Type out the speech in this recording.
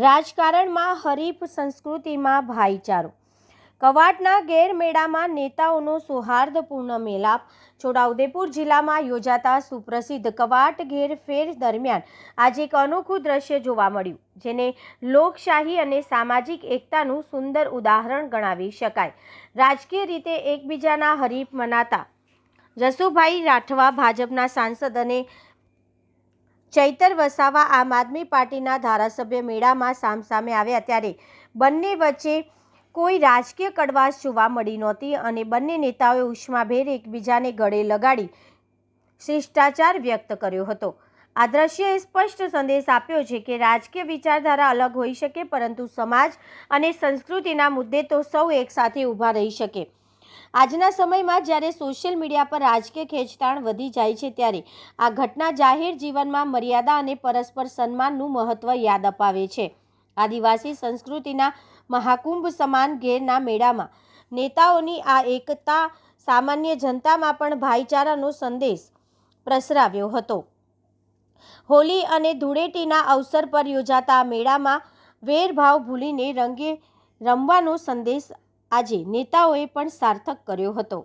રાજકારણમાં હરીફ, સંસ્કૃતિમાં ભાઈચારો. કવાંટના ગેરમેળામાં નેતાઓનો સૌહાર્દપૂર્ણ મેલાપ. છોટાઉદેપુર જિલ્લામાં યોજાતા સુપ્રસિદ્ધ કવાંટ ઘેર ફેર દરમિયાન આજે એક અનોખું દ્રશ્ય જોવા મળ્યું, જેને લોકશાહી અને સામાજિક એકતાનું સુંદર ઉદાહરણ ગણાવી શકાય. રાજકીય રીતે એકબીજાના હરીફ મનાતા જસુભાઈ રાઠવા ભાજપના સાંસદ અને ચૈતર વસાવા આમ આદમી પાર્ટીના ધારાસભ્ય મેળામાં સામસામે આવ્યા, ત્યારે બંને વચ્ચે કોઈ રાજકીય કડવાશ જોવા મળી નહોતી અને બંને નેતાઓએ ઉષ્માભેર એકબીજાને ગળે લગાડી શિષ્ટાચાર વ્યક્ત કર્યો હતો. આ દ્રશ્યએ સ્પષ્ટ સંદેશ આપ્યો છે કે રાજકીય વિચારધારા અલગ હોઈ શકે, પરંતુ સમાજ અને સંસ્કૃતિના મુદ્દે તો સૌ એકસાથે ઊભા રહી શકે. આજના સમયમાં જ્યારે સોશિયલ મીડિયા પર રાજકીય ખેંચતાણ વધી જાય છે, ત્યારે આ ઘટના જાહેર જીવનમાં મર્યાદા અને પરસ્પર સન્માનનું મહત્વ યાદ અપાવે છે. આદિવાસી સંસ્કૃતિના મહાકુંભ સમાન ઘેરના મેળામાં નેતાઓની આ એકતા સામાન્ય જનતામાં પણ ભાઈચારાનો સંદેશ પ્રસરાવ્યો હતો. હોળી અને ધૂળેટીના અવસર પર યોજાતા મેળામાં વેરભાવ ભૂલીને રંગે રમવાનો સંદેશ આજે નેતાઓએ પણ સાર્થક કર્યો હતો.